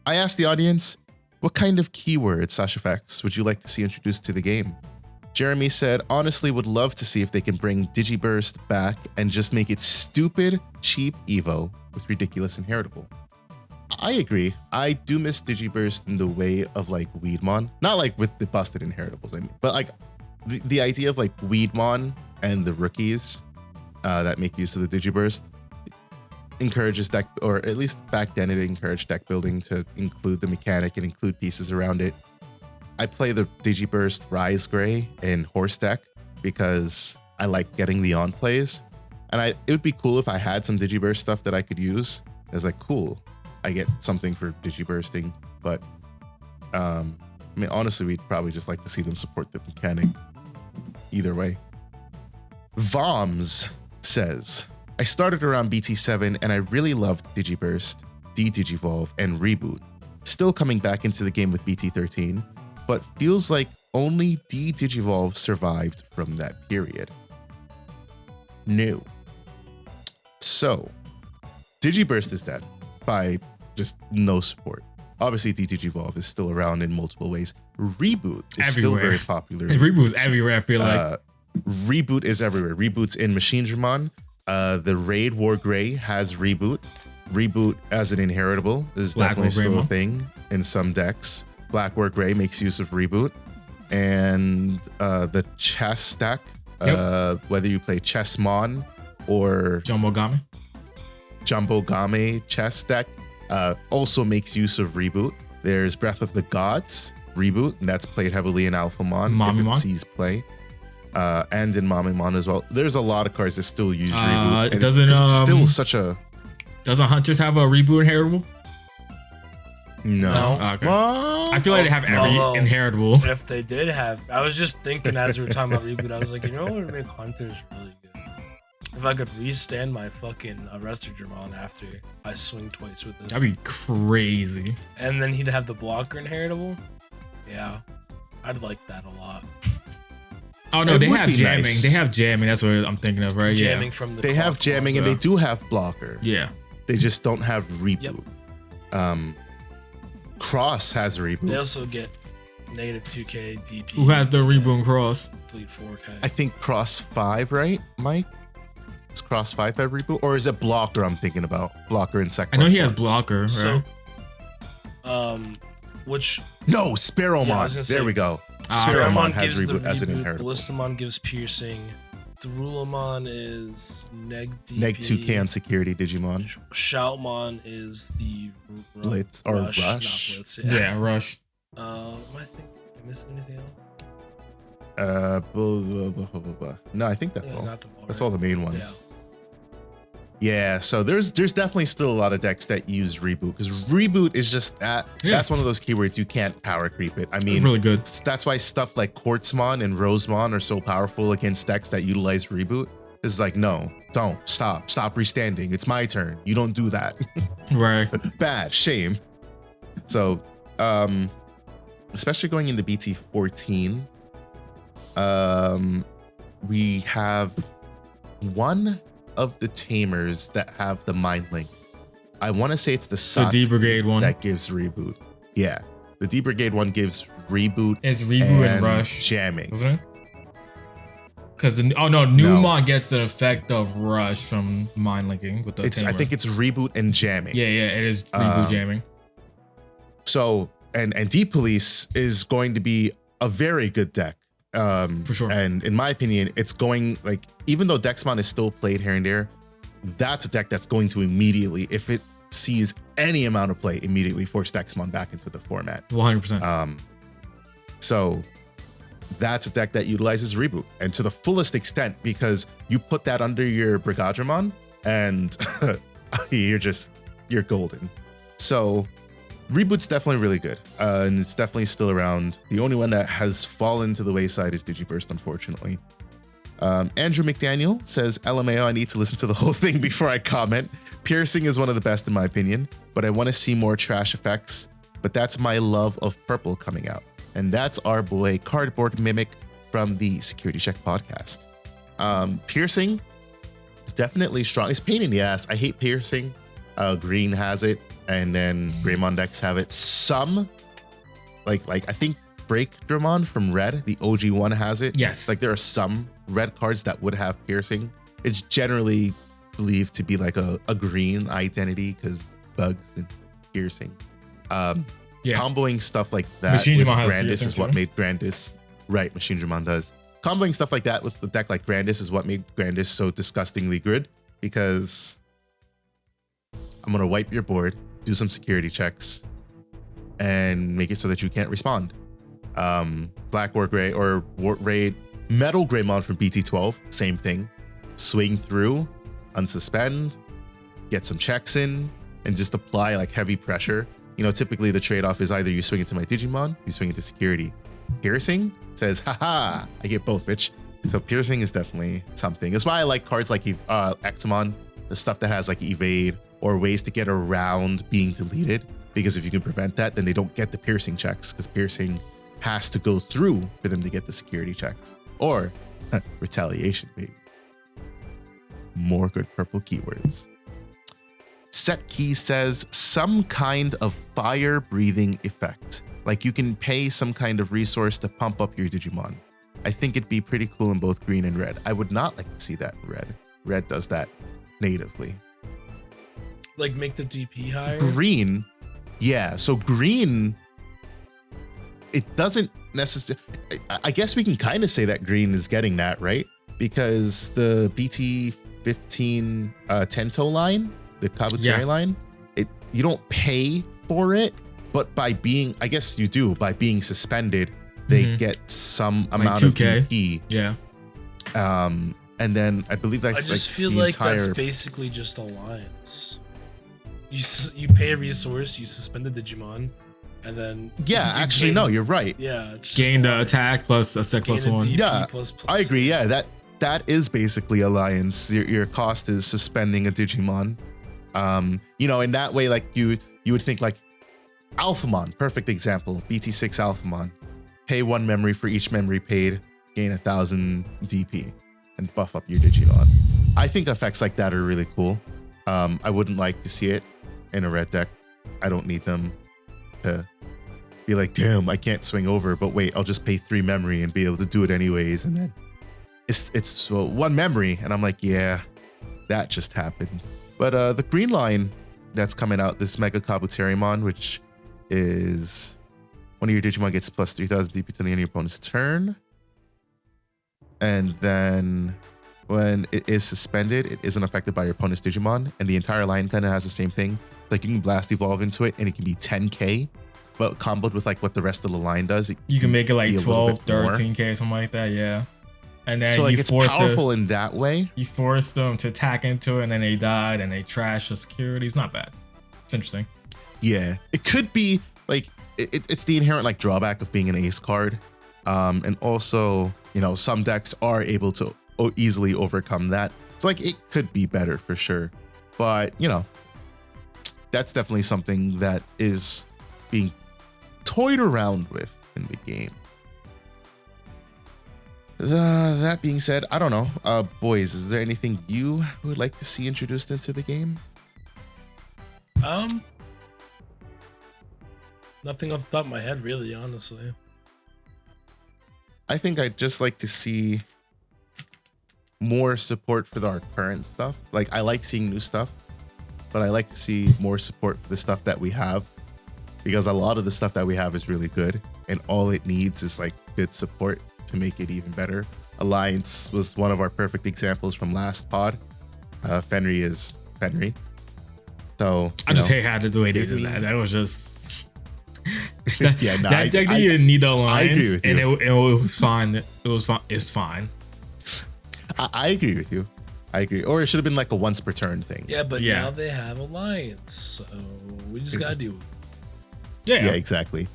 I asked the audience, what kind of keywords/effects would you like to see introduced to the game? Jeremy said, honestly, would love to see if they can bring Digiburst back and just make it stupid, cheap Evo with ridiculous inheritable. I agree. I do miss Digiburst in the way of like Weedmon. Not like with the busted inheritables, I mean, but like the idea of like Weedmon and the rookies that make use of the Digiburst encourages deck, or at least back then it encouraged deck building to include the mechanic and include pieces around it. I play the Digiburst Rise Gray in Horse deck because I like getting the on plays, and it would be cool if I had some Digiburst stuff that I could use. It's like, cool, I get something for Digibursting, but I mean, honestly, we'd probably just like to see them support the mechanic either way. Voms says, I started around BT7 and I really loved Digiburst, D-Digivolve, and Reboot. Still coming back into the game with BT13, but feels like only D-Digivolve survived from that period. No. So, Digiburst is dead by just no support. Obviously, D-Digivolve is still around in multiple ways. Reboot is still very popular. And Reboot's everywhere, I feel like. Reboot is everywhere. Reboot's in Machine Dramon. The Raid War Grey has Reboot. Reboot as an inheritable is definitely still a thing in some decks. Black War Grey makes use of Reboot. And the chess deck, whether you play Chessmon or Jumbo Game chess deck, also makes use of Reboot. There's Breath of the Gods, Reboot, and that's played heavily in Alphamon if it sees play. And in Mamimon as well. There's a lot of cards that still use Reboot. It doesn't. It's still such a. Doesn't Hunters have a Reboot inheritable? No. Okay. I feel like they have every inheritable. If they did have, I was just thinking as we were talking about Reboot, I was like, you know what would make Hunters really good? If I could restand my fucking Arrestor Dramon after I swing twice with it. That'd be crazy. And then he'd have the blocker inheritable. Yeah, I'd like that a lot. Oh no, they have jamming. Nice. They have jamming. That's what I'm thinking of, right? Jamming from the. They have jamming, and they do have blocker. Yeah. They just don't have Reboot. Yep. Cross has Reboot. They also get negative 2k DP. Who has the Reboot Cross? Fleet 4k. I think Cross 5, right, Mike? Is Cross 5 have Reboot, or is it blocker? I'm thinking about blocker and second. I know he has blocker. Right? So, which no Sparrowmon. There we go. Sparrowmon has Reboot as an inheritable. Ballistamon gives piercing. Darulomon is neg DP. Neg 2k on security Digimon. Shoutmon is the Blitz or Rush. Not Blitz, yeah, Rush. Am I missing anything else? No, I think that's all. That's all the main ones. Yeah, so there's definitely still a lot of decks that use Reboot, because Reboot is just that's one of those keywords you can't power creep it. I mean, it's really good. That's why stuff like Quartzmon and Rosemon are so powerful against decks that utilize Reboot. It's like, no, don't, stop restanding. It's my turn. You don't do that. Right. Bad, shame. So, especially going into BT14, we have one of the tamers that have the mind link. I want to say it's the D Brigade one that gives Reboot. Yeah, the D Brigade one gives Reboot. It's Reboot and Rush jamming. Isn't it? Because Newmon gets the effect of Rush from mind linking with the tamer. I think it's Reboot and jamming. Yeah, it is Reboot jamming. So and D Police is going to be a very good deck. For sure. And in my opinion, it's going, like, even though Dexmon is still played here and there, that's a deck that's going to immediately, if it sees any amount of play, immediately force Dexmon back into the format. 100%. So that's a deck that utilizes Reboot, and to the fullest extent, because you put that under your Brigadramon and you're golden. So Reboot's definitely really good, and it's definitely still around. The only one that has fallen to the wayside is Digiburst, unfortunately. Andrew McDaniel says, LMAO, I need to listen to the whole thing before I comment. Piercing is one of the best in my opinion, but I want to see more trash effects. But that's my love of purple coming out. And that's our boy Cardboard Mimic from the Security Check podcast. Piercing, definitely strong. It's pain in the ass. I hate piercing. Green has it. and then Greymon decks have it. Some, like I think Break Dramon from Red, the OG one, has it. Yes. Like there are some red cards that would have piercing. It's generally believed to be like a green identity because bugs and piercing. Comboing stuff like that Machine with Dramon has Grandis piercing is what too. made Grandis. Right, Machine Dramon does. Comboing stuff like that with the deck like Grandis is what made Grandis so disgustingly good, because I'm going to wipe your board, do some security checks, and make it so that you can't respond. Black or Gray or Raid Metal Greymon from BT12, same thing. Swing through, unsuspend, get some checks in, and just apply like heavy pressure. You know, typically the trade-off is either you swing into my Digimon, you swing into security. Piercing says, haha, I get both, bitch. So piercing is definitely something. That's why I like cards like Examon, the stuff that has like evade or ways to get around being deleted. Because if you can prevent that, then they don't get the piercing checks, because piercing has to go through for them to get the security checks. Or retaliation, baby. More good purple keywords. Set Key says some kind of fire breathing effect. Like you can pay some kind of resource to pump up your Digimon. I think it'd be pretty cool in both green and red. I would not like to see that in red. Red does that natively. Like make the DP higher? Green, yeah. So green, it doesn't necessarily. I guess we can kind of say that green is getting that, right? Because the BT15 Tento line, the Kabutsuri line, you don't pay for it, but by being, I guess you do, by being suspended, they get some amount of DP. Yeah. And then I believe that's I just like feel the like entire... that's basically just alliance. You pay a resource, you suspend the Digimon, and then actually no, you're right. Yeah, it's just Gain the alliance. attack plus a sec plus one. DP Yeah, plus I agree. Yeah, that is basically alliance. Your cost is suspending a Digimon. You know, in that way, like you would think like Alphamon, perfect example. BT6 Alphamon, pay 1 memory for each memory paid, gain 1,000 DP, and buff up your Digimon. I think effects like that are really cool. I wouldn't like to see it in a red deck. I don't need them to be like, damn, I can't swing over, but wait, I'll just pay 3 memory and be able to do it anyways. And then it's 1 memory, and I'm like, yeah, that just happened. But the green line that's coming out, this Mega Kabuterimon, which is one of your Digimon gets plus 3,000 DP to the end of your opponent's turn. And then when it is suspended, it isn't affected by your opponent's Digimon. And the entire line kind of has the same thing. Like you can blast evolve into it and it can be 10k, but comboed with like what the rest of the line does, You can make it like be a 12, little bit more. 13k, something like that, yeah. And then So like you it's force powerful in that way. you force them to attack into it, and then they died and they trash the security. It's not bad. It's interesting. Yeah, it could be like it's the inherent like drawback of being an ace card, and also, you know, some decks are able to easily overcome that. So like it could be better for sure, but you know, that's definitely something that is being toyed around with in the game. That being said, I don't know, boys, is there anything you would like to see introduced into the game? Nothing off the top of my head, really, honestly. I think I'd just like to see more support for our current stuff. Like, I like seeing new stuff, but I like to see more support for the stuff that we have, because a lot of the stuff that we have is really good, and all it needs is like good support to make it even better. Alliance was one of our perfect examples from last pod. Fenry is Fenry. So I just hate how the way they did that. That was just yeah, no, that deck didn't even need the alliance. I agree with you. And it was fine. It was fine. It's fine. I agree with you. I agree. Or it should have been like a once per turn thing. Yeah, but Yeah. now they have alliance, so we just gotta deal with it. Yeah. Yeah, exactly.